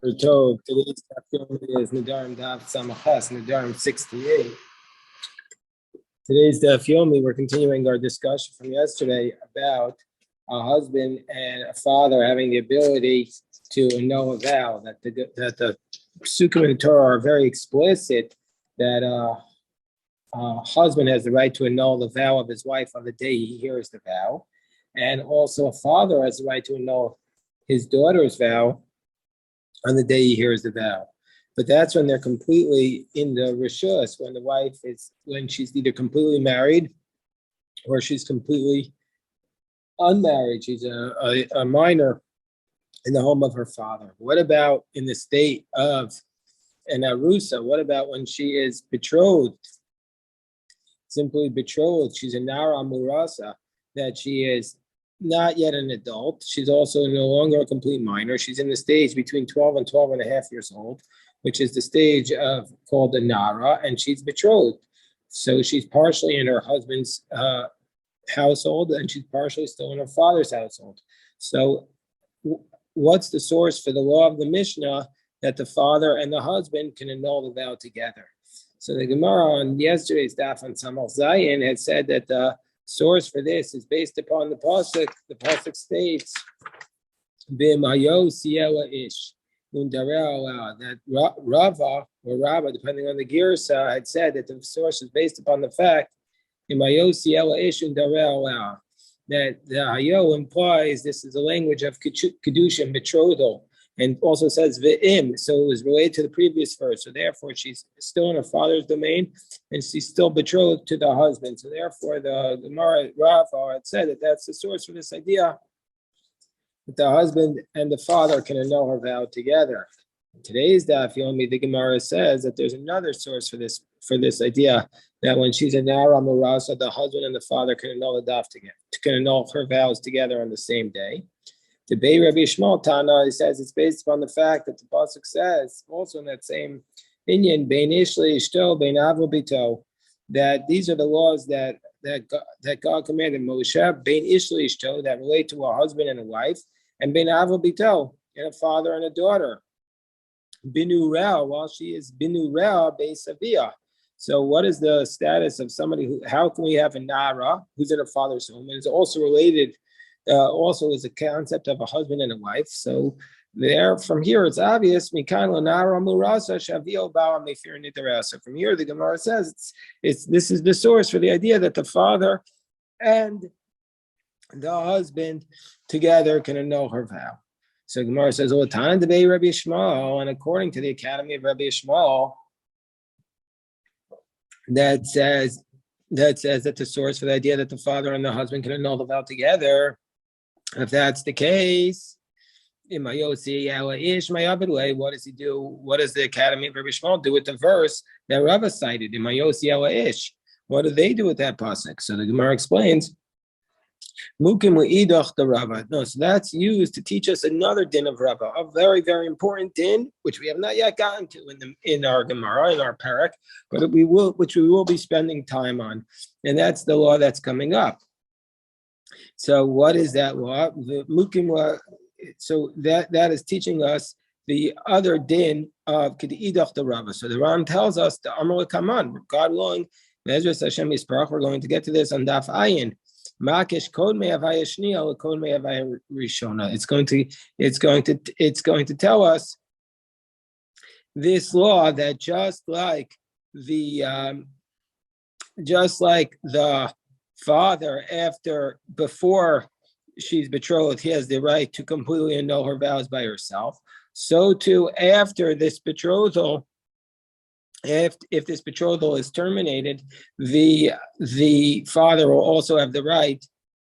Boker Tov. Today's daf is Nedarim Daf Samachas, Nedarim 68. Today's daf yomi, we're continuing our discussion from yesterday about a husband and a father having the ability to annul a vow. That the Psukim in the Torah are very explicit that a husband has the right to annul the vow of his wife on the day he hears the vow, and also a father has the right to annul his daughter's vow on the day he hears the vow. But that's when they're completely in the rishus, when she's either completely married or she's completely unmarried. She's a minor in the home of her father. What about in the state of an arusa? What about when she is betrothed? Simply betrothed. She's a nara murasa, that she is not yet an adult. She's also no longer a complete minor. She's in the stage between 12 and 12 and a half years old, which is the stage of called the Nara, and she's betrothed. So she's partially in her husband's household, and she's partially still in her father's household. So what's the source for the law of the Mishnah that the father and the husband can annul the vow together? So the Gemara on yesterday's daf on Samal Zayin had said that the source for this is based upon the pasuk. The pasuk states, "B'mayo siela ish undareh," that Rava or Rabba, depending on the girsa, had said that the source is based upon the fact "B'mayo siela ish undareh," that the hayo implies this is a language of kedushin, betrothal, and also says v'im, so it was related to the previous verse. So therefore, she's still in her father's domain, and she's still betrothed to the husband. So therefore, the Gemara Rav had said that that's the source for this idea that the husband and the father can annul her vow together. In today's daf yomi, the Gemara says that there's another source for this idea that when she's a nara murasa, the husband and the father can annul the daf together, can annul her vows together on the same day. The Bei Rabbi Yishmael Tana, he says it's based upon the fact that the pasuk says, also in that same inyan, Bein Ishli Ishto, Bein Avo Bito, that these are the laws that God commanded Moshe, Bein Ishli Ishto, that relate to a husband and a wife, and Bein Avo Bito, and a father and a daughter. Binu Rao, while she is Binu Rao Beis Aviyah. So what is the status of somebody how can we have a Nara who's in her father's home? And it's also related also is a concept of a husband and a wife. So there, from here, it's obvious. So from here, the Gemara says this is the source for the idea that the father and the husband together can annul her vow. So Gemara says, and according to the Academy of Rabbi Yishmael, that says that the source for the idea that the father and the husband can annul the vow together. If that's the case, what does he do? What does the Academy of Rabbi Yishmael do with the verse that Rava cited? What do they do with that pasuk? So the Gemara explains, no, so that's used to teach us another din of Rava, a very, very important din, which we have not yet gotten to in our Gemara, in our parak, but which we will be spending time on, and that's the law that's coming up. So what is that law? So that is teaching us the other din of K'idach the Rava. So the Ram tells us the Amar Kaman, God willing, Bezras Hashem Yisparach, we're going to get to this on Daf Ayin. Makish Kod Me'avaya Shniya Kod Me'avaya Rishona. It's going to tell us this law that just like the father, before she's betrothed, he has the right to completely annul her vows by herself. So too, after this betrothal, if this betrothal is terminated, the father will also have the right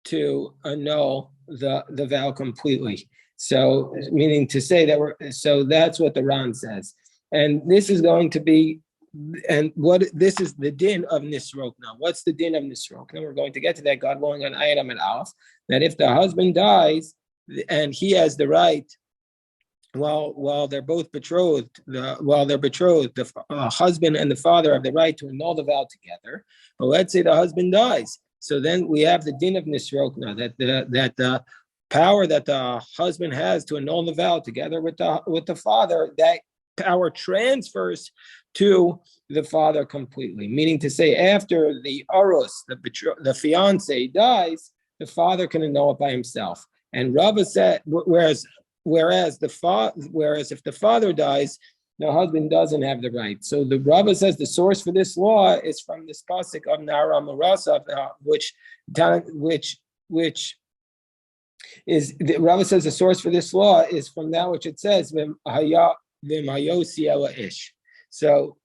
to annul the vow completely. So, meaning to say that so that's what the Ran says, and this is going to be. And this is the din of Nisrok now. What's the din of Nisrok? Now we're going to get to that, God willing, on Ayam and Aleph, that if the husband dies and he has the right, while they're both betrothed, the husband and the father have the right to annul the vow together. But let's say the husband dies. So then we have the din of Nisrok now, that the power that the husband has to annul the vow together with the father, that power transfers to the father completely. Meaning to say, after the aros, the fiance dies, the father can annul it by himself. And Rava said, whereas if the father dies, the husband doesn't have the right. So the Rava says the source for this law is from this pasuk of Nedarim Marasa, which is the Rava says the source for this law is from that which it says ish. So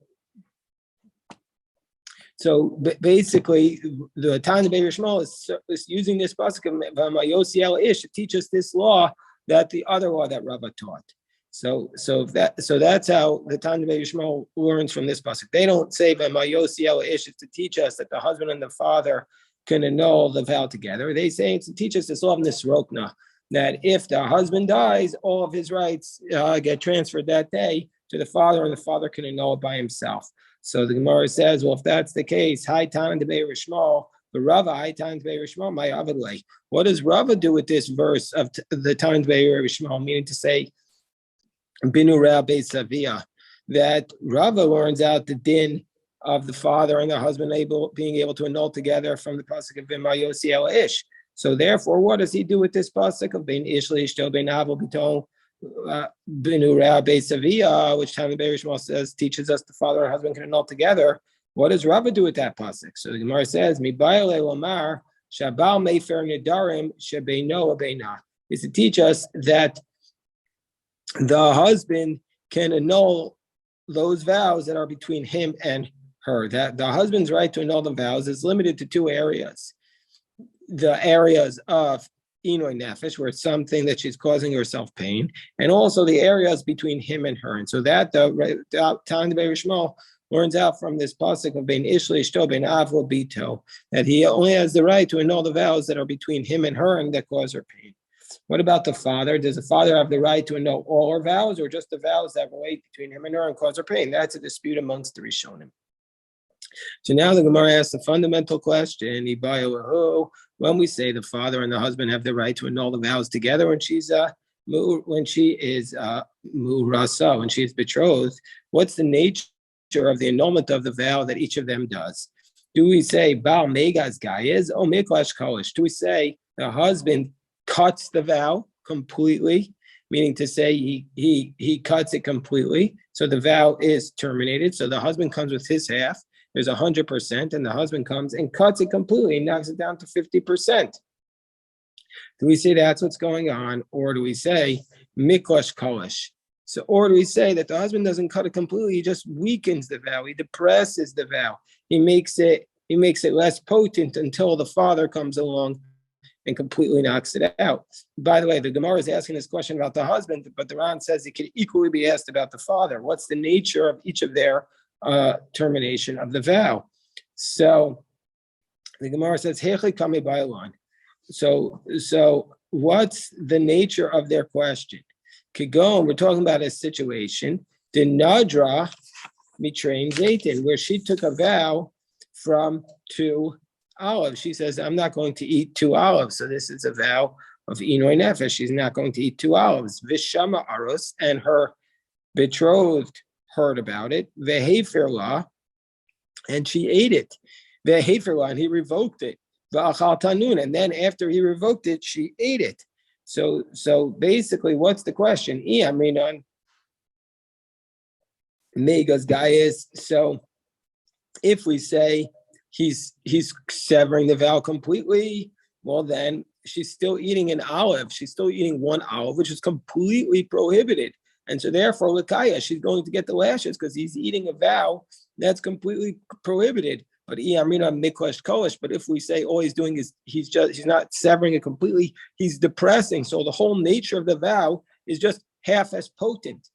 basically, the Tana Beir Shmuel is using this pasuk of ish to teach us this law, that the other law that Rava taught. So that's how the Tana Beir Shmuel learns from this pasuk. They don't say ish to teach us that the husband and the father can annul the vow together. They say it's to teach us this law of Nisrokna, that if the husband dies, all of his rights get transferred that day to the father, and the father can annul it by himself. So the Gemara says, well, if that's the case, Hai Tan Beir Shmuel, the Rava Hai Tan Beir Shmuel, my Avidlei. What does Rava do with this verse of the Tan Beir Shmuel, meaning to say, Binu Ra Beisavia, that Rava learns out the din of the father and the husband being able to annul together from the pasuk of V'mayosi el ish. So therefore, what does he do with this pasuk of Ben ish leishto ben avol b'to b'nu ra beisavia, which Tana Beir Shmuel says teaches us the father and husband can annul together? What does Rava do with that pasuk? So the Gemara says, Mi ba'ale lomar shabal mefer nedarim shebeino abeina, is to teach us that the husband can annul those vows that are between him and her. That the husband's right to annul the vows is limited to two areas: the areas of Inoi Nefesh, where it's something that she's causing herself pain, and also the areas between him and her. And so that the Tana Beir Shmuel learns out from this pasuk of Ben Ishli Shto Ben Avro Bito, that he only has the right to annul the vows that are between him and her and that cause her pain. What about the father? Does the father have the right to annul all her vows, or just the vows that relate between him and her and cause her pain? That's a dispute amongst the Rishonim. So now the Gemara asks the fundamental question: when we say the father and the husband have the right to annul the vows together when she is murasa, when she is betrothed, what's the nature of the annulment of the vow that each of them does? Do we say Baal Megas Gayez or Miklash Kolish? Do we say the husband cuts the vow completely, meaning to say he cuts it completely, so the vow is terminated? So the husband comes with his half. There's 100%, and the husband comes and cuts it completely, knocks it down to 50%. Do we say that's what's going on, or do we say Miklash Kolish? So, or do we say that the husband doesn't cut it completely, he just weakens the vow, he depresses the vow, he makes it less potent until the father comes along and completely knocks it out? By the way, the Gemara is asking this question about the husband, but the Ran says it could equally be asked about the father. What's the nature of each of their termination of the vow? So the Gemara says, so what's the nature of their question? Kigon, we're talking about a situation, the Nadra Mitrain Zaytin, where she took a vow from 2 olives. She says, I'm not going to eat 2 olives. So this is a vow of Inoi Nefesh. She's not going to eat 2 olives. Vishama Arus, and her betrothed heard about it. Veheferla, and she ate it. Veheferla, and he revoked it. Va'achal tanun, and then after he revoked it, she ate it. So basically, what's the question? Megas Gaius. So if we say he's severing the vow completely, well then she's still eating an olive. She's still eating 1 olive, which is completely prohibited. And so therefore, Lakaya, she's going to get the lashes because he's eating a vow that's completely prohibited. But if we say all he's doing is he's not severing it completely, he's depressing. So the whole nature of the vow is just half as potent.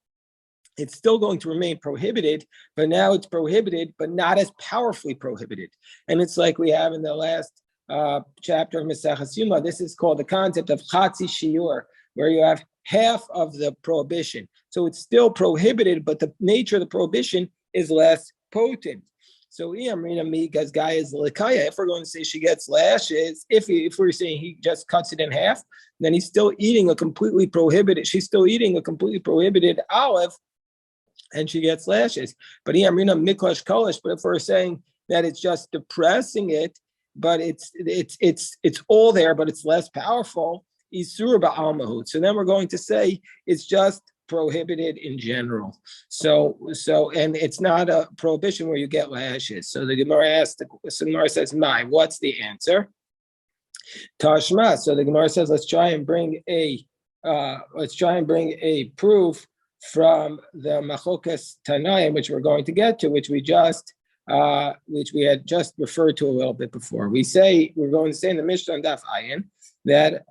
It's still going to remain prohibited, but now it's prohibited, but not as powerfully prohibited. And it's like we have in the last chapter of Maseches Yuma. This is called the concept of Chatzi Shiur, where you have half of the prohibition. So it's still prohibited, but the nature of the prohibition is less potent. So because guy is Likaya, if we're going to say she gets lashes, if we're saying he just cuts it in half, then he's still eating a completely prohibited, she's still eating a completely prohibited olive, and she gets lashes. But Miklash Kolish, but if we're saying that it's just depressing it, but it's all there, but it's less powerful, Isur ba'al. So then we're going to say it's just prohibited in general. So and it's not a prohibition where you get lashes. So the Gemara says, "My, what's the answer?" Tashma. So the Gemara says, let's try and bring a proof from the Machokas Tanaim, which we're going to get to, which we had just referred to a little bit before. We're going to say in the Mishnah Daf Ayin that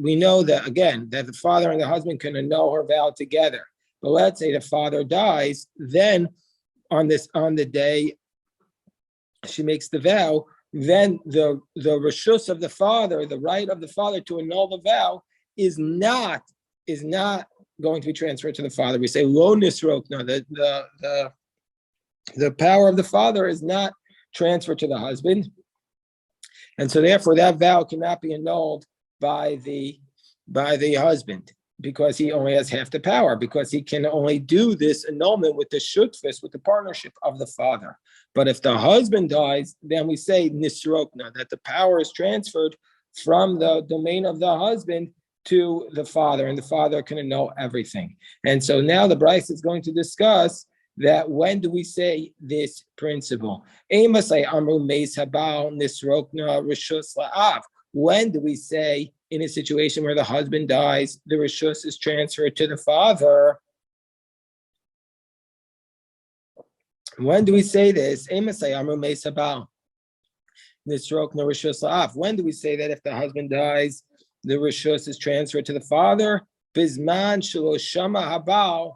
we know that again that the father and the husband can annul her vow together. But let's say the father dies, then on the day she makes the vow, then the reshus of the father, the right of the father to annul the vow, is not going to be transferred to the father. We say lo nisrok. No, the power of the father is not transferred to the husband, and so therefore that vow cannot be annulled by the husband, because he only has half the power, because he can only do this annulment with the shutfus, with the partnership of the father. But if the husband dies, then we say nisrokna, that the power is transferred from the domain of the husband to the father, and the father can annul everything. And so now the Bryce is going to discuss that when do we say this principle? When do we say in a situation where the husband dies, the reshus is transferred to the father? When do we say this? When do we say that if the husband dies, the reshus is transferred to the father? Bizman shelo shama habal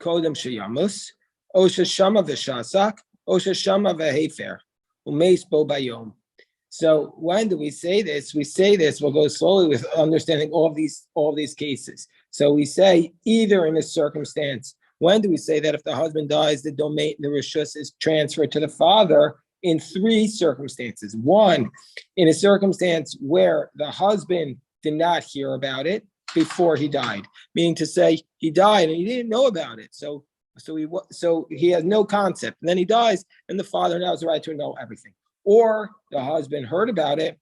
kodem sheyamus, o sheshama v'shasak, o sheshama v'hefer, umeis bo bayom. So when do we say this? We say this, we'll go slowly with understanding all these cases. So we say either in a circumstance, when do we say that if the husband dies, the reshus is transferred to the father? In three circumstances. One, in a circumstance where the husband did not hear about it before he died, meaning to say he died and he didn't know about it. So he has no concept. And then he dies, and the father now has the right to know everything. Or the husband heard about it,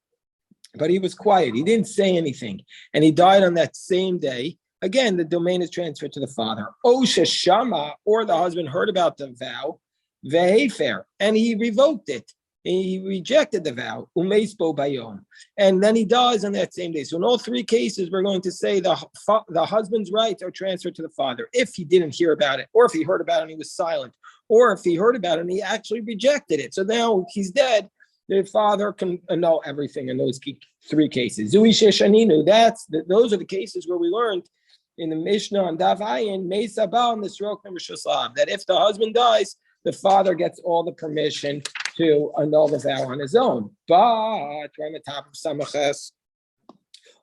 but he was quiet. He didn't say anything, and he died on that same day. Again, the domain is transferred to the father. Osha Shama, or the husband heard about the vow, vehefer, and he revoked it. He rejected the vow, umeispo bayom, and then he dies on that same day. So in all three cases, we're going to say the husband's rights are transferred to the father if he didn't hear about it, or if he heard about it and he was silent, or if he heard about it and he actually rejected it. So now he's dead. The father can annul everything in those three cases. Zui sheshaninu. Those are the cases where we learned in the Mishnah on Davayin Mesa Baal Nisrok Nemishuslav, that if the husband dies, the father gets all the permission to annul the vow on his own. But we're on the top of Samaches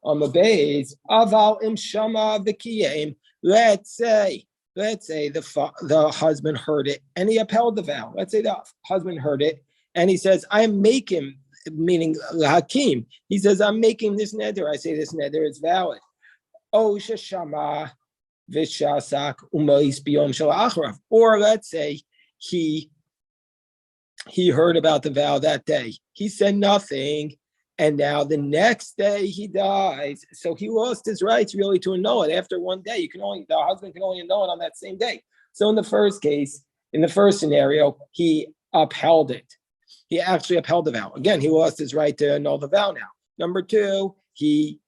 on the base, Aval Im Shama V'Kiyim. Let's say the husband heard it and he upheld the vow. Let's say the husband heard it and he says, I'm making, meaning Hakim, he says, I'm making this neder. I say this neder is valid. Oh, Shashama Vishasak Umais Biyom Shal Achrav. Or let's say he heard about the vow that day. He said nothing, and now the next day he dies. So he lost his rights really to annul it after one day. The husband can only annul it on that same day. So in the first case, in the first scenario, he upheld it. He actually upheld the vow. Again, he lost his right to annul the vow now. Number two, he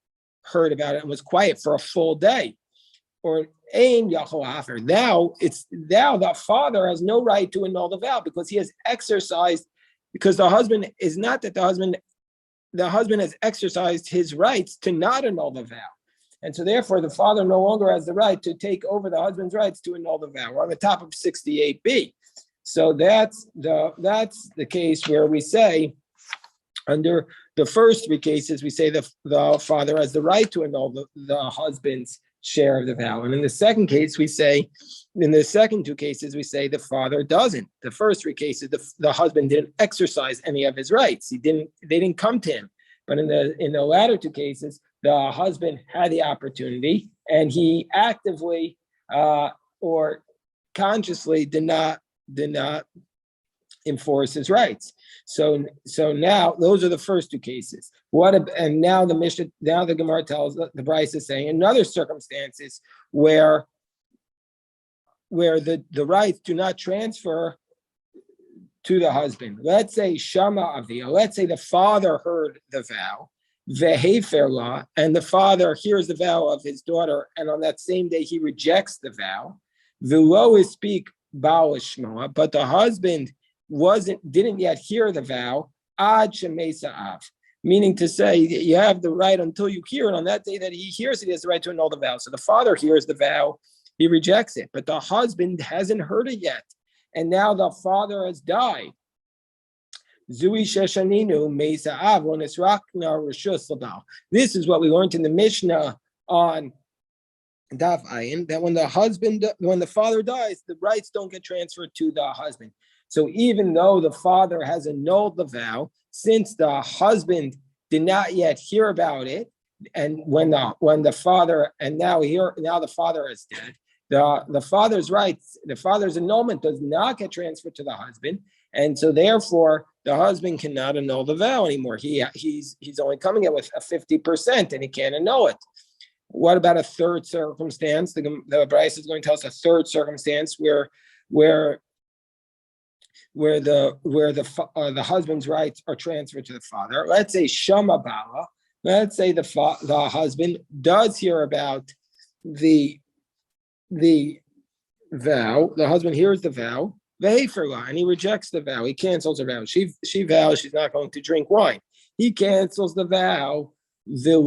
heard about it and was quiet for a full day. Or Ein Yachol Hafer. Now the father has no right to annul the vow because he has exercised, because the husband has exercised his rights to not annul the vow. And so therefore the father no longer has the right to take over the husband's rights to annul the vow. We're on the top of 68b. So that's the case where we say, under the first three cases, we say the father has the right to annul the husband's share of the vow. And in the second case, we say In the second two cases, we say the father doesn't. The first three cases, the husband didn't exercise any of his rights. They didn't come to him. But in the latter two cases, the husband had the opportunity and he actively or consciously did not enforce his rights. So now those are the first two cases. And now the Gemara tells the Bryce is saying in other circumstances where the rights do not transfer to the husband. Let's say Shama Avia. Let's say the father heard the vow, Vehefer La, and the father hears the vow of his daughter, and on that same day he rejects the vow. V'lo is speak Baal Shmoa, but the husband didn't yet hear the vow. Ad Shemesa Av, meaning to say you have the right until you hear it. On that day that he hears it, he has the right to annul the vow. So the father hears the vow, he rejects it, but the husband hasn't heard it yet. And now the father has died. Zui Sheshaninu Mesa Av Nisrakna Rishus Labal. This is what we learned in the Mishnah on Daf Ayin, that when the father dies, the rights don't get transferred to the husband. So even though the father has annulled the vow, since the husband did not yet hear about it, and when the father now the father is dead, the father's rights, the father's annulment does not get transferred to the husband, and so therefore the husband cannot annul the vow anymore. He's only coming in with a 50%, and he can't annul it. What about a third circumstance? The Bryce is going to tell us a third circumstance where the husband's rights are transferred to the father. Let's say Shama Bala. Let's say the husband does hear about the vow. The husband hears the vow, and he rejects the vow. He cancels the vow. She vows she's not going to drink wine. He cancels the vow. The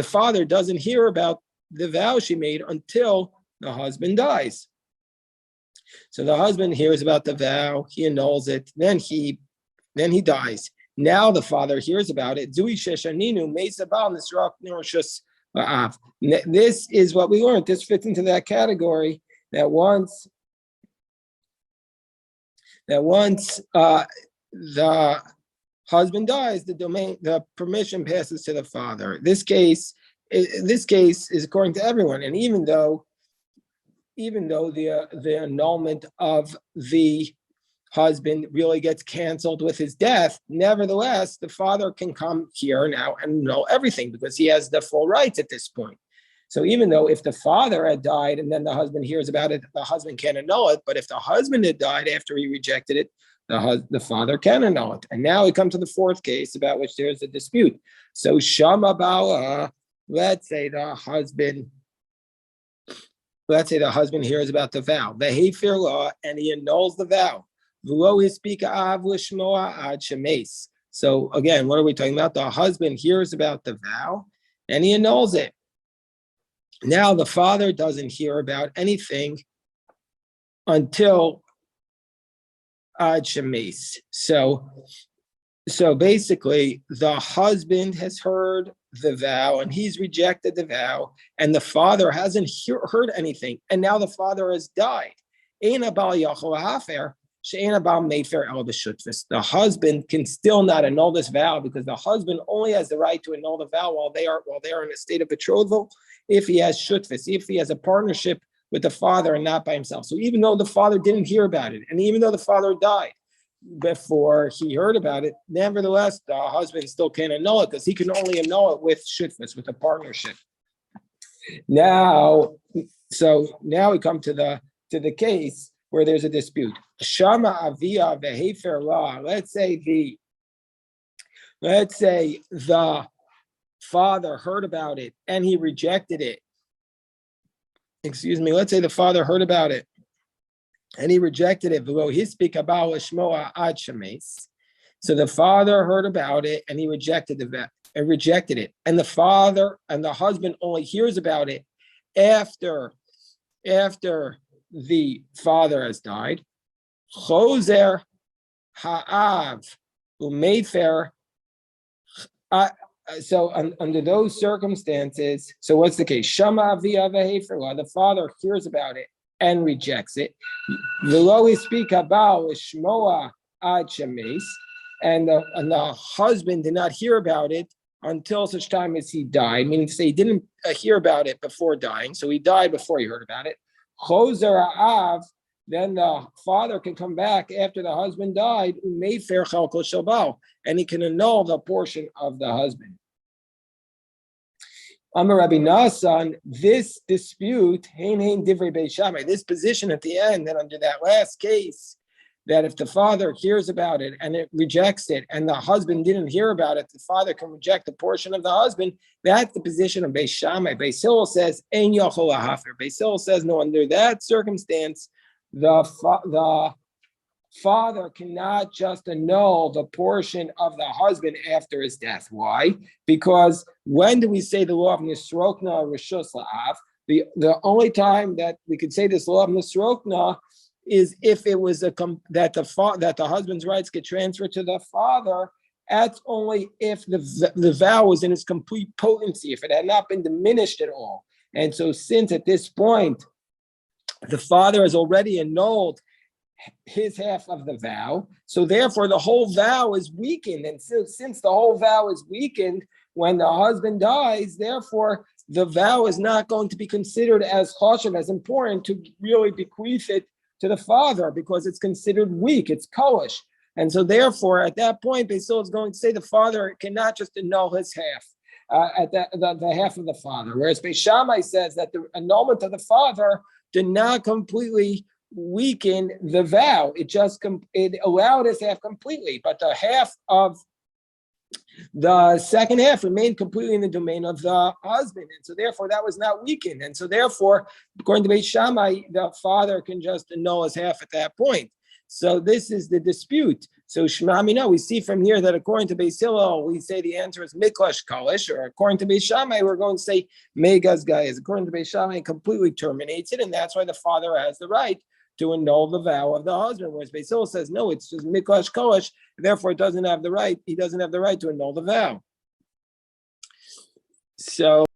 father doesn't hear about the vow she made until the husband dies. So the husband hears about the vow, he annuls it, then he dies. Now the father hears about it. This is what we learned. This fits into that category that once the husband dies, the permission passes to the father. This case is according to everyone, and even though the annulment of the husband really gets canceled with his death, nevertheless, the father can come here now and annul everything because he has the full rights at this point. So even though if the father had died and then the husband hears about it, the husband can't annul it. But if the husband had died after he rejected it, the father can annul it. And now we come to the fourth case about which there's a dispute. So Shama Bala, let's say the husband hears about the vow, the Hefer law, and he annuls the vow. So again, what are we talking about? The husband hears about the vow and he annuls it. Now the father doesn't hear about anything until Ad Shemes. So basically, the husband has heard the vow and he's rejected the vow, and the father hasn't heard anything, and now the father has died. The husband can still not annul this vow because the husband only has the right to annul the vow while they are in a state of betrothal if he has shutfis, if he has a partnership with the father and not by himself. So even though the father didn't hear about it, and even though the father died before he heard about it, nevertheless, the husband still can't annul it because he can only annul it with shutfis, with a partnership. Now we come to the case where there's a dispute. Shama Avia Vehefer La. Let's say the father heard about it and he rejected it. Let's say the father heard about it and he rejected it. So the father heard about it and he rejected it. And the father and the husband only hears about it after the father has died. Choser ha'av u'mefer under those circumstances, so what's the case? Shama via the father hears about it and rejects it. V'lo speak about shmoa ad shemes, and the husband did not hear about it until such time as he died. Meaning to say he didn't hear about it before dying, so he died before he heard about it. Chozer av, then the father can come back after the husband died, umefer chalko shabal, and he can annul the portion of the husband. Amar Rabbi Nasan, this dispute, this position at the end, that under that last case, that if the father hears about it and it rejects it, and the husband didn't hear about it, the father can reject a portion of the husband. That's the position of Beis Shammai. Beis Hillel says, Ein Yochol Hafer. Beis Hillel says, no, under that circumstance, the father cannot just annul the portion of the husband after his death. Why? Because when do we say the law of Nisrokna Rishus La'av? The only time that we could say this law of Nisrokna is if it was that the husband's rights get transferred to the father. That's only if the vow was in its complete potency, if it had not been diminished at all. And so since at this point the father has already annulled his half of the vow, so therefore the whole vow is weakened. And since the whole vow is weakened when the husband dies, therefore the vow is not going to be considered as chashuv, as important to really bequeath it to the father, because it's considered weak, it's kolish. And so therefore at that point Beis Hillel is going to say the father cannot just annul his half, at the half of the father, whereas Beis Shammai says that the annulment of the father did not completely weaken the vow. It allowed his half completely, but the half of the second half remained completely in the domain of the husband, and so therefore that was not weakened. And so therefore, according to Beis Shammai, the father can just annul his half at that point. So this is the dispute. So Shema Mina, we see from here that according to Beis Hillel, we say the answer is Miklash Kalish, or according to Beis Shammai, we're going to say Megas Gayas. According to Beis Shammai, it completely terminates it, and that's why the father has the right to annul the vow of the husband. Whereas Beis Hillel says, no, it's just Miklash Kalish, therefore it doesn't have the right, he doesn't have the right to annul the vow. So